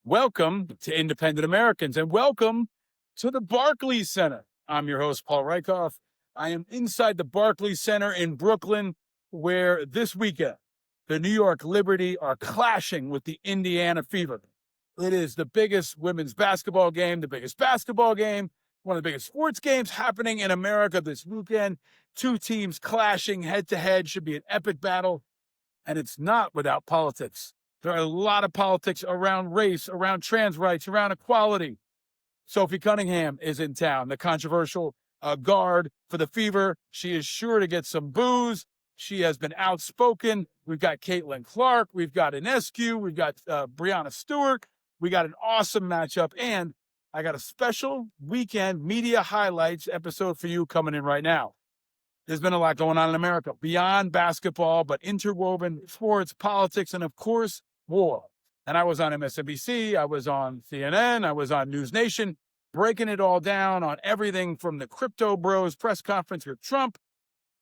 Welcome to Independent Americans and welcome to the Barclays Center. I'm your host, Paul Rieckhoff. I am inside the Barclays Center in Brooklyn, where this weekend, the New York Liberty are clashing with the Indiana Fever. It is the biggest women's basketball game, the biggest basketball game, one of the biggest sports games happening in America this weekend. Two teams clashing head to head, should be an epic battle. And it's not without politics. There are a lot of politics around race, around trans rights, around equality. Sophie Cunningham is in town, the controversial guard for the Fever. She is sure to get some boos. She has been outspoken. We've got Caitlin Clark. We've got Inescu. We've got Breanna Stewart. We got an awesome matchup. And I got a special weekend media highlights episode for you coming in right now. There's been a lot going on in America beyond basketball, but interwoven sports, politics, and of course, war. And I was on MSNBC, I was on CNN, I was on NewsNation, breaking it all down on everything from the crypto bros press conference with Trump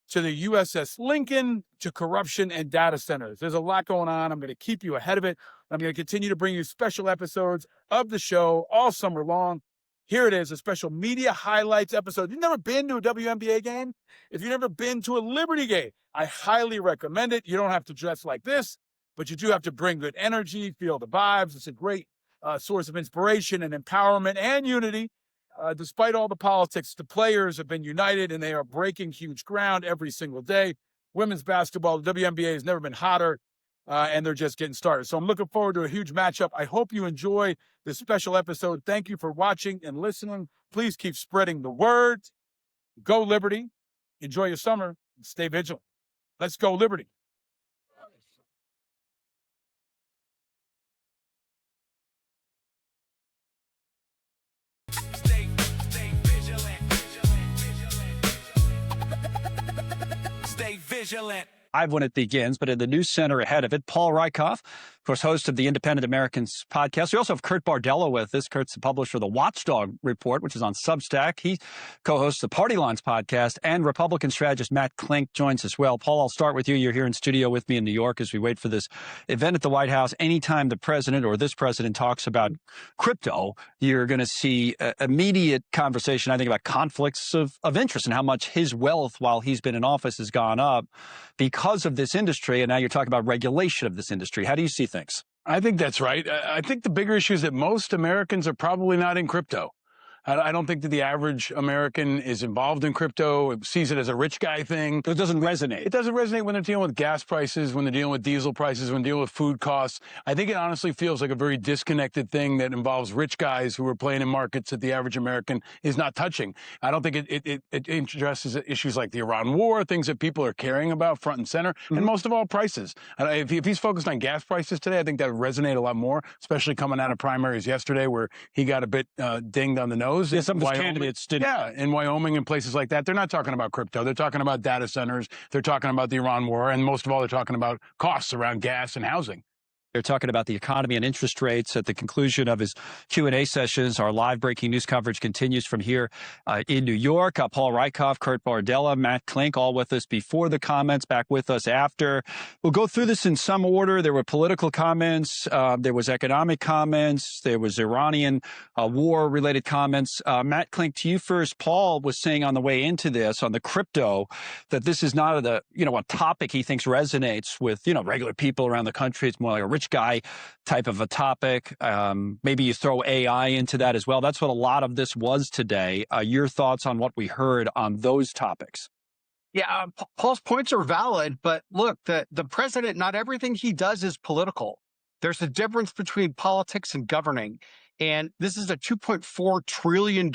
to the USS Lincoln to corruption and data centers. There's a lot going on. I'm going to keep you ahead of it. I'm going to continue to bring you special episodes of the show all summer long. Here it is, a special media highlights episode. If you've never been to a WNBA game, if you've never been to a Liberty game, I highly recommend it. You don't have to dress like this, but you do have to bring good energy, feel the vibes. It's a great source of inspiration and empowerment and unity. Despite all the politics, the players have been united and they are breaking huge ground every single day. Women's basketball, the WNBA has never been hotter. And they're just getting started. So I'm looking forward to a huge matchup. I hope you enjoy this special episode. Thank you for watching and listening. Please keep spreading the word. Go Liberty. Enjoy your summer and stay vigilant. Let's go Liberty. Stay vigilant. Stay vigilant. Live when it begins, but in the news center ahead of it, Paul Rieckhoff, of course, host of the Independent Americans podcast. We also have Kurt Bardella with us. Kurt's the publisher of the Watchdog Report, which is on Substack. He co-hosts the Party Lines podcast, and Republican strategist Matt Klink joins as well. Paul, I'll start with you. You're here in studio with me in New York as we wait for this event at the White House. Anytime the president or this president talks about crypto, you're going to see immediate conversation, I think, about conflicts of interest and how much his wealth while he's been in office has gone up because of this industry. And now you're talking about regulation of this industry. How do you see things? I think that's right. I think the bigger issue is that most Americans are probably not in crypto. I don't think that the average American is involved in crypto, sees it as a rich guy thing. It doesn't resonate. It doesn't resonate when they're dealing with gas prices, when they're dealing with diesel prices, when they're dealing with food costs. I think it honestly feels like a very disconnected thing that involves rich guys who are playing in markets that the average American is not touching. I don't think it addresses issues like the Iran war, things that people are caring about front and center, and most of all, prices. If he's focused on gas prices today, I think that would resonate a lot more, especially coming out of primaries yesterday where he got a bit dinged on the nose. Yeah, some of his candidates didn't. Yeah, in Wyoming and places like that, they're not talking about crypto. They're talking about data centers. They're talking about the Iran war. And most of all, they're talking about costs around gas and housing. They're talking about the economy and interest rates at the conclusion of his Q&A sessions. Our live breaking news coverage continues from here in New York. Paul Rieckhoff, Kurt Bardella, Matt Klink, all with us before the comments, back with us after. We'll go through this in some order. There were political comments. There was economic comments. There was Iranian war-related comments. Matt Klink, to you first. Paul was saying on the way into this, on the crypto, that this is not a topic he thinks resonates with, regular people around the country. It's more like a rich guy type of a topic. Maybe you throw AI into that as well. That's what a lot of this was today. Your thoughts on what we heard on those topics? Yeah, Paul's points are valid, but look, the president, not everything he does is political. There's a difference between politics and governing. And this is a $2.4 trillion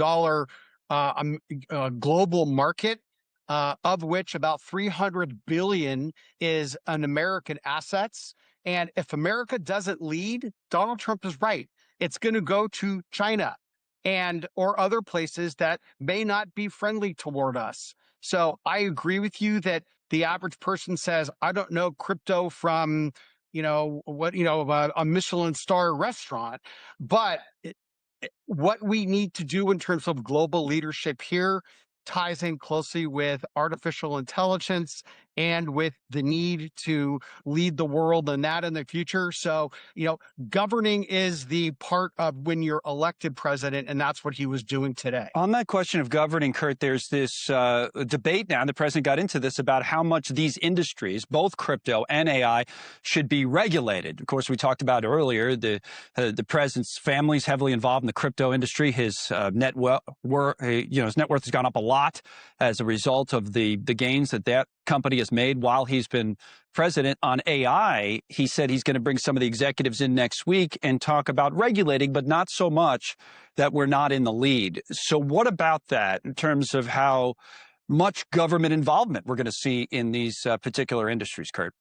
global market, of which about 300 billion is an American assets. And if America doesn't lead, Donald Trump is right. It's going to go to China or other places that may not be friendly toward us. So I agree with you that the average person says, I don't know crypto from, a Michelin star restaurant. But what we need to do in terms of global leadership here ties in closely with artificial intelligence and with the need to lead the world and that in the future. So, governing is the part of when you're elected president, and that's what he was doing today. On that question of governing, Kurt, there's this debate now, and the president got into this, about how much these industries, both crypto and AI, should be regulated. Of course, we talked about earlier, the president's family is heavily involved in the crypto industry. His net worth has gone up a lot as a result of the gains that company has made while he's been president. On AI, he said he's going to bring some of the executives in next week and talk about regulating, but not so much that we're not in the lead. So what about that in terms of how much government involvement we're going to see in these particular industries, Kurt?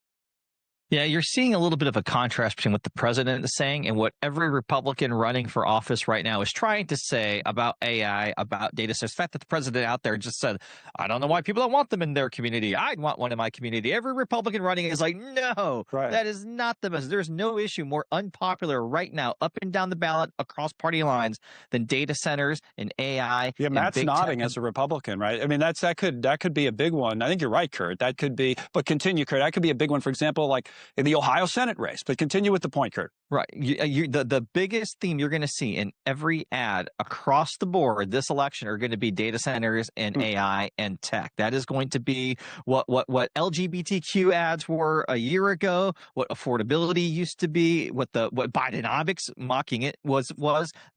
Yeah, you're seeing a little bit of a contrast between what the president is saying and what every Republican running for office right now is trying to say about AI, about data centers. The fact that the president out there just said, I don't know why people don't want them in their community. I'd want one in my community. Every Republican running is like, no, that is not the best. There's no issue more unpopular right now, up and down the ballot, across party lines, than data centers and AI. Yeah, Matt's nodding as a Republican, right? I mean, that could be a big one. I think you're right, Kurt. That could be, but continue, Kurt. That could be a big one, for example, like in the Ohio Senate race. But continue with the point, Kurt. Right. The biggest theme you're going to see in every ad across the board this election are going to be data centers and AI and tech. That is going to be what LGBTQ ads were a year ago, what affordability used to be, what Bidenomics mocking it was.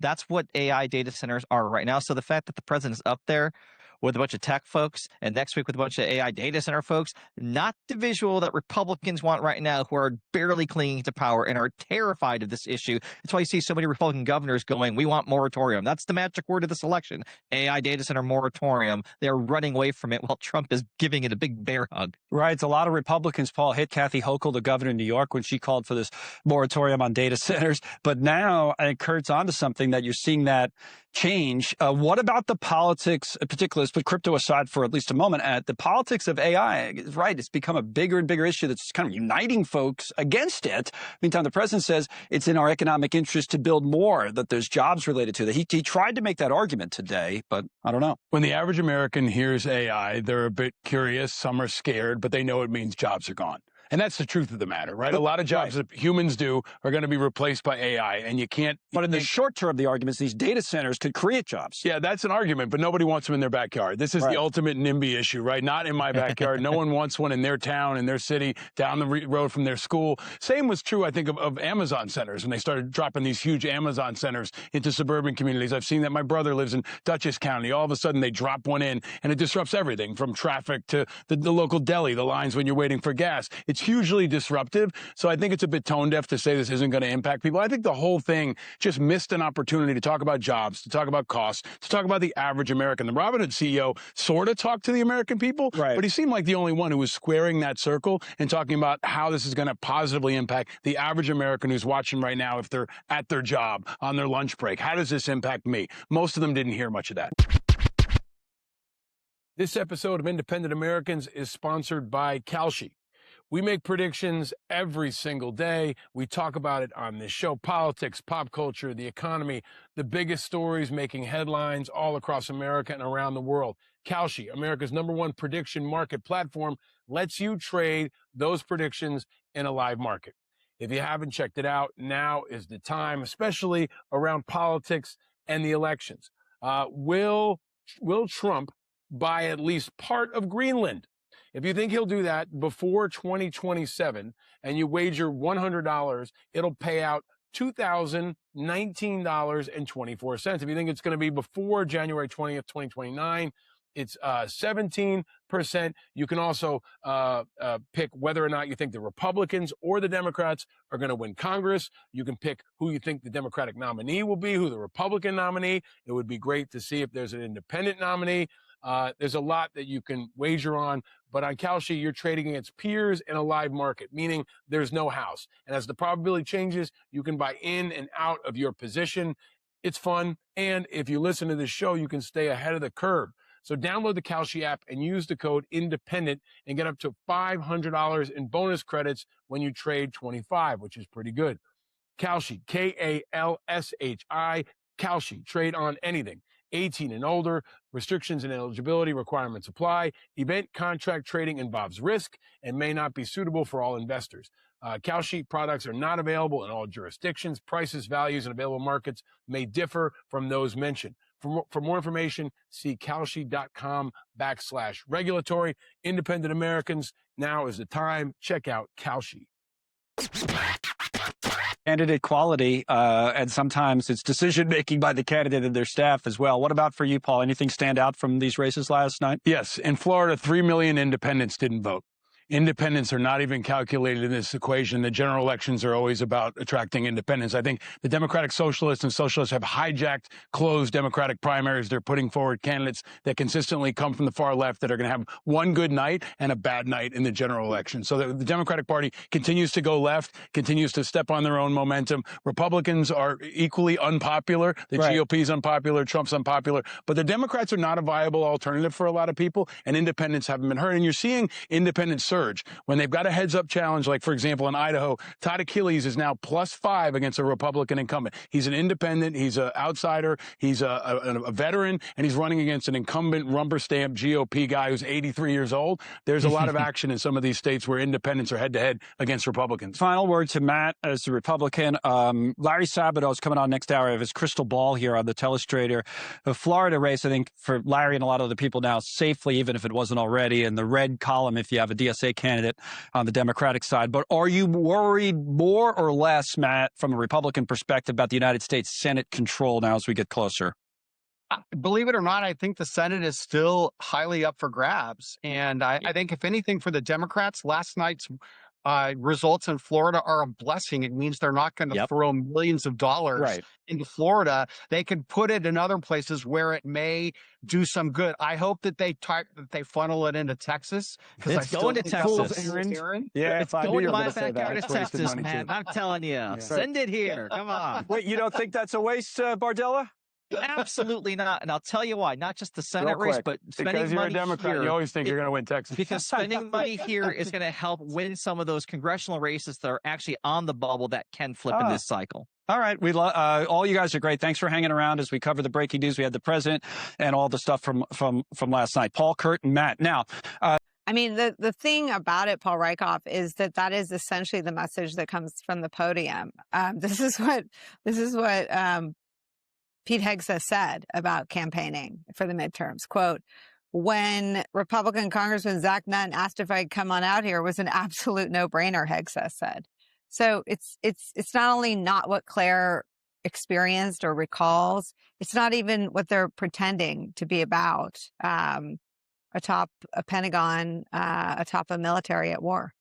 That's what AI data centers are right now. So the fact that the president's up there with a bunch of tech folks and next week with a bunch of AI data center folks, not the visual that Republicans want right now, who are barely clinging to power and are terrified of this issue. That's why you see so many Republican governors going, we want moratorium. That's the magic word of this election. AI data center moratorium. They're running away from it while Trump is giving it a big bear hug. Right. It's a lot of Republicans, Paul, hit Kathy Hochul, the governor of New York, when she called for this moratorium on data centers. But now, I think Kurt's onto something that you're seeing that change. What about the politics, in particular, let's put crypto aside for at least a moment, at the politics of AI? Right, it's become a bigger and bigger issue that's kind of uniting folks against it. Meantime, the president says it's in our economic interest to build more, that there's jobs related to that. He tried to make that argument today, but I don't know. When the average American hears AI, they're a bit curious, some are scared, but they know it means jobs are gone. And that's the truth of the matter, right? A lot of jobs that humans do are going to be replaced by AI, and you can't. But in the short term, the argument is these data centers could create jobs. Yeah, that's an argument, but nobody wants them in their backyard. This is the ultimate NIMBY issue, right? Not in my backyard. No one wants one in their town, in their city, down the road from their school. Same was true, I think, of Amazon centers when they started dropping these huge Amazon centers into suburban communities. I've seen that. My brother lives in Dutchess County. All of a sudden, they drop one in, and it disrupts everything from traffic to the local deli, the lines when you're waiting for gas. It's hugely disruptive. So I think it's a bit tone deaf to say this isn't going to impact people. I think the whole thing just missed an opportunity to talk about jobs, to talk about costs, to talk about the average American. The Robinhood CEO sort of talked to the American people, but he seemed like the only one who was squaring that circle and talking about how this is going to positively impact the average American who's watching right now if they're at their job, on their lunch break. How does this impact me? Most of them didn't hear much of that. This episode of Independent Americans is sponsored by Kalshi. We make predictions every single day. We talk about it on this show: politics, pop culture, the economy, the biggest stories making headlines all across America and around the world. Kalshi, America's #1 prediction market platform, lets you trade those predictions in a live market. If you haven't checked it out, now is the time, especially around politics and the elections. Will Trump buy at least part of Greenland? If you think he'll do that before 2027 and you wager $100, it'll pay out $2,019.24. If you think it's going to be before January 20th, 2029, it's 17%. You can also pick whether or not you think the Republicans or the Democrats are going to win Congress. You can pick who you think the Democratic nominee will be, who the Republican nominee. It would be great to see if there's an independent nominee. There's a lot that you can wager on, but on Kalshi, you're trading against peers in a live market, meaning there's no house. And as the probability changes, you can buy in and out of your position. It's fun. And if you listen to this show, you can stay ahead of the curve. So download the Kalshi app and use the code INDEPENDENT and get up to $500 in bonus credits when you trade 25, which is pretty good. Kalshi, Kalshi, Kalshi, trade on anything. 18 and older. Restrictions and eligibility requirements apply. Event contract trading involves risk and may not be suitable for all investors. Calsheet products are not available in all jurisdictions. Prices, values, and available markets may differ from those mentioned. For more information, see calsheet.com/regulatory. Independent Americans, now is the time. Check out Calsheet. Candidate quality, and sometimes it's decision-making by the candidate and their staff as well. What about for you, Paul? Anything stand out from these races last night? Yes. In Florida, 3 million independents didn't vote. Independents are not even calculated in this equation. The general elections are always about attracting independents. I think the Democratic Socialists and Socialists have hijacked closed Democratic primaries. They're putting forward candidates that consistently come from the far left that are going to have one good night and a bad night in the general election. So the Democratic Party continues to go left, continues to step on their own momentum. Republicans are equally unpopular. The GOP is unpopular. Trump's unpopular. But the Democrats are not a viable alternative for a lot of people, and independents haven't been heard. And you're seeing independents surge when they've got a heads-up challenge, like, for example, in Idaho. Todd Achilles is now +5 against a Republican incumbent. He's an independent. He's an outsider. He's a veteran, and he's running against an incumbent rubber-stamp GOP guy who's 83 years old. There's a lot of action in some of these states where independents are head-to-head against Republicans. Final word to Matt as the Republican. Larry Sabato is coming on next hour. I have his crystal ball here on the telestrator. The Florida race, I think, for Larry and a lot of other people now, safely, even if it wasn't already, in the red column if you have a DSA candidate on the Democratic side. But are you worried more or less, Matt, from a Republican perspective about the United States Senate control now as we get closer? Believe it or not, I think the Senate is still highly up for grabs. And I think, if anything, for the Democrats, last night's results in Florida are a blessing. It means they're not going to throw millions of dollars into Florida. They can put it in other places where it may do some good. I hope that they funnel it into Texas, because it's going to Texas. Yeah, it's going to my backyard of Texas, man. I'm telling you, send it here. Come on. Wait, you don't think that's a waste, Bardella? Absolutely not. And I'll tell you why. Not just the Senate race, but spending because you're money a Democrat, here, you always think you're going to win Texas. Because spending money here is going to help win some of those congressional races that are actually on the bubble that can flip in this cycle. All right. All you guys are great. Thanks for hanging around as we cover the breaking news. We had the president and all the stuff from last night. Paul, Kurt, and Matt. Now, I mean, the thing about it, Paul Rieckhoff, is that is essentially the message that comes from the podium. This is what Pete Hegseth said about campaigning for the midterms. Quote, "When Republican Congressman Zach Nunn asked if I'd come on out here, it was an absolute no-brainer," Hegseth said. So it's not only not what Claire experienced or recalls, it's not even what they're pretending to be about, atop a Pentagon, atop a military at war.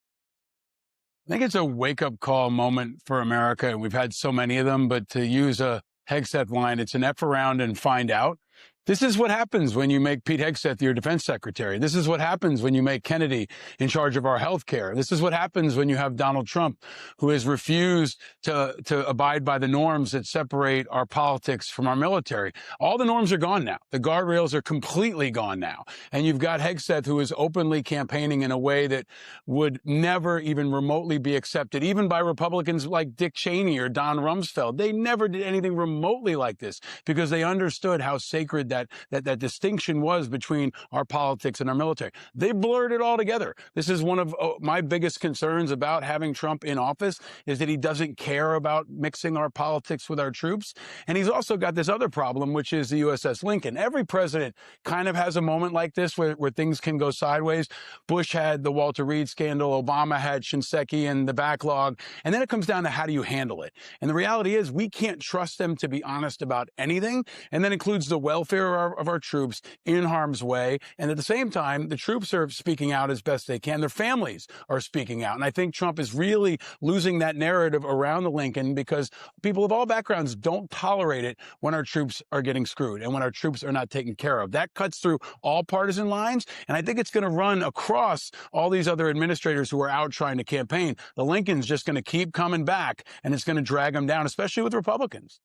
I think it's a wake-up call moment for America, and we've had so many of them, but to use a Hegseth line, it's an F around and find out. This is what happens when you make Pete Hegseth your defense secretary. This is what happens when you make Kennedy in charge of our health care. This is what happens when you have Donald Trump, who has refused to abide by the norms that separate our politics from our military. All the norms are gone now. The guardrails are completely gone now. And you've got Hegseth, who is openly campaigning in a way that would never even remotely be accepted, even by Republicans like Dick Cheney or Don Rumsfeld. They never did anything remotely like this because they understood how sacred that distinction was between our politics and our military. They blurred it all together. This is one of my biggest concerns about having Trump in office, is that he doesn't care about mixing our politics with our troops. And he's also got this other problem, which is the USS Lincoln. Every president kind of has a moment like this where things can go sideways. Bush had the Walter Reed scandal. Obama had Shinseki and the backlog. And then it comes down to, how do you handle it? And the reality is, we can't trust them to be honest about anything. And that includes the welfare of our troops in harm's way. And at the same time, the troops are speaking out as best they can. Their families are speaking out. And I think Trump is really losing that narrative around the Lincoln, because people of all backgrounds don't tolerate it when our troops are getting screwed and when our troops are not taken care of. That cuts through all partisan lines. And I think it's going to run across all these other administrators who are out trying to campaign. The Lincoln's just going to keep coming back, and it's going to drag them down, especially with Republicans.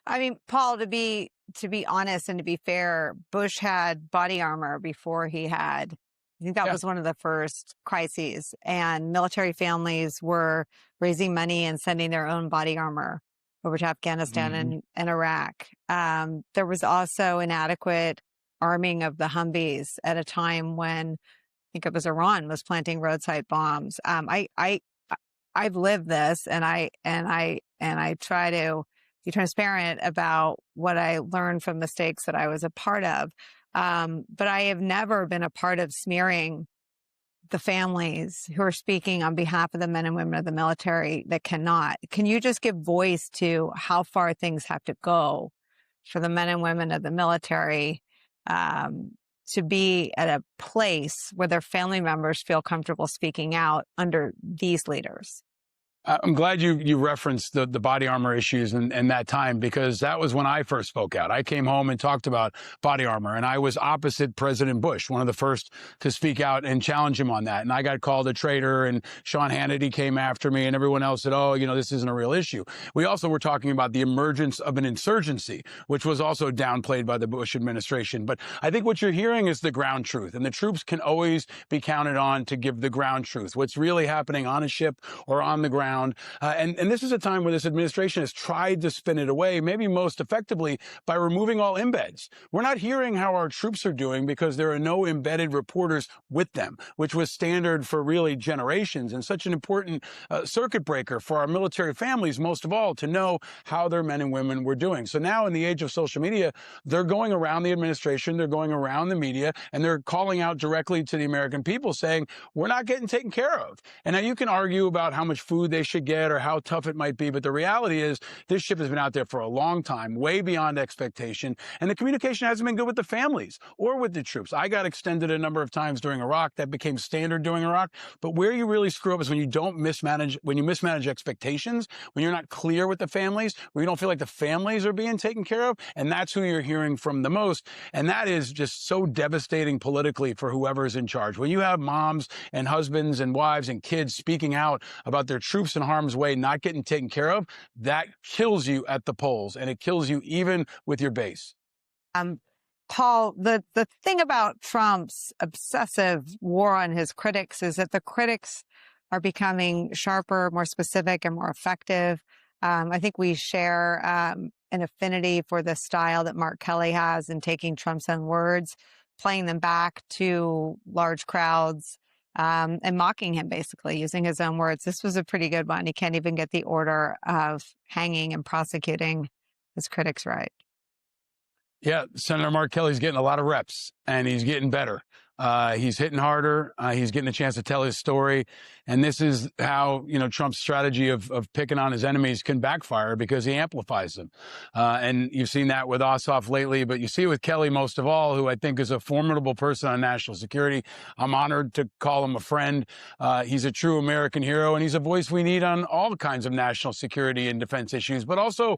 I mean, Paul, to be honest and to be fair, Bush had body armor before he had. I think that was one of the first crises, and military families were raising money and sending their own body armor over to Afghanistan and Iraq. There was also inadequate arming of the Humvees at a time when I think it was Iran was planting roadside bombs. I've lived this, and I try to be transparent about what I learned from mistakes that I was a part of. But I have never been a part of smearing the families who are speaking on behalf of the men and women of the military that cannot. Can you just give voice to how far things have to go for the men and women of the military to be at a place where their family members feel comfortable speaking out under these leaders? I'm glad you referenced the body armor issues and that time, because that was when I first spoke out. I came home and talked about body armor, and I was opposite President Bush, one of the first to speak out and challenge him on that. And I got called a traitor, and Sean Hannity came after me, and everyone else said, oh, this isn't a real issue. We also were talking about the emergence of an insurgency, which was also downplayed by the Bush administration. But I think what you're hearing is the ground truth, and the troops can always be counted on to give the ground truth, what's really happening on a ship or on the ground. And this is a time where this administration has tried to spin it away, maybe most effectively by removing all embeds. We're not hearing how our troops are doing because there are no embedded reporters with them, which was standard for really generations and such an important circuit breaker for our military families, most of all, to know how their men and women were doing. So now in the age of social media, they're going around the administration, they're going around the media, and they're calling out directly to the American people saying, we're not getting taken care of. And now you can argue about how much food they should get or how tough it might be, but the reality is this ship has been out there for a long time, way beyond expectation, and the communication hasn't been good with the families or with the troops. I got extended a number of times during Iraq. That became standard during Iraq. But where you really screw up is when you mismanage expectations, when you're not clear with the families, when you don't feel like the families are being taken care of, and that's who you're hearing from the most. And that is just so devastating politically for whoever's in charge. When you have moms and husbands and wives and kids speaking out about their troops in harm's way not getting taken care of, that kills you at the polls, and it kills you even with your base. Paul, the thing about Trump's obsessive war on his critics is that the critics are becoming sharper, more specific, and more effective. I think we share an affinity for the style that Mark Kelly has in taking Trump's own words, playing them back to large crowds, and mocking him, basically, using his own words. This was a pretty good one. He can't even get the order of hanging and prosecuting his critics right. Yeah, Senator Mark Kelly's getting a lot of reps, and he's getting better. He's hitting harder. He's getting a chance to tell his story. And this is how, Trump's strategy of picking on his enemies can backfire, because he amplifies them. And you've seen that with Ossoff lately, but you see it with Kelly most of all, who I think is a formidable person on national security. I'm honored to call him a friend. He's a true American hero, and he's a voice we need on all kinds of national security and defense issues, but also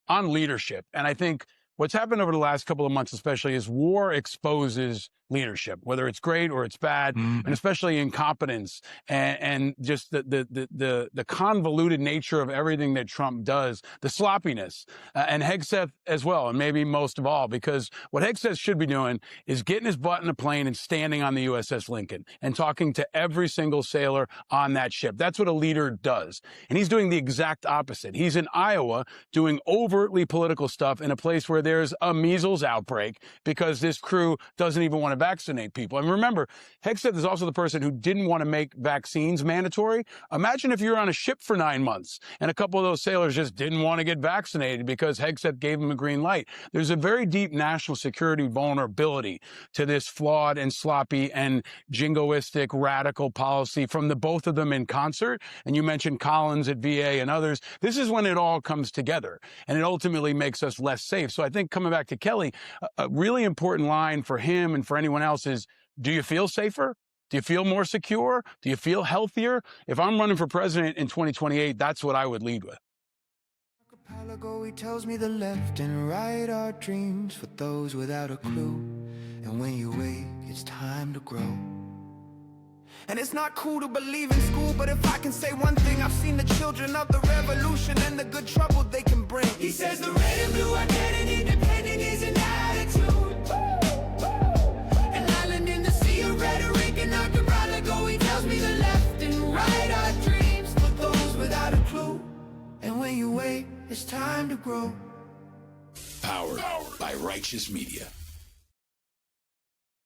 on leadership. And I think what's happened over the last couple of months, especially, is war exposes leadership, whether it's great or it's bad, and especially incompetence and just the convoluted nature of everything that Trump does, the sloppiness, and Hegseth as well, and maybe most of all, because what Hegseth should be doing is getting his butt in a plane and standing on the USS Lincoln and talking to every single sailor on that ship. That's what a leader does. And he's doing the exact opposite. He's in Iowa doing overtly political stuff in a place where there's a measles outbreak because this crew doesn't even want to vaccinate people. And remember, Hegseth is also the person who didn't want to make vaccines mandatory. Imagine if you're on a ship for 9 months and a couple of those sailors just didn't want to get vaccinated because Hegseth gave them a green light. There's a very deep national security vulnerability to this flawed and sloppy and jingoistic radical policy from the both of them in concert. And you mentioned Collins at VA and others. This is when it all comes together, and it ultimately makes us less safe. So I think, coming back to Kelly, a really important line for him and for anyone else is, do you feel safer? Do you feel more secure? Do you feel healthier? If I'm running for president in 2028, that's what I would lead with. Archipelago, he tells me the left and right are dreams for those without a clue. And when you wake, it's time to grow. And it's not cool to believe in school, but if I can say one thing, I've seen the children of the revolution and the good trouble they can bring. He says the red and blue are dead and independent is an attitude. An island in the sea of rhetoric and archipelago, he tells me the left and right are dreams for those without a clue. And when when you wait, it's time to grow. Powered by Righteous Media.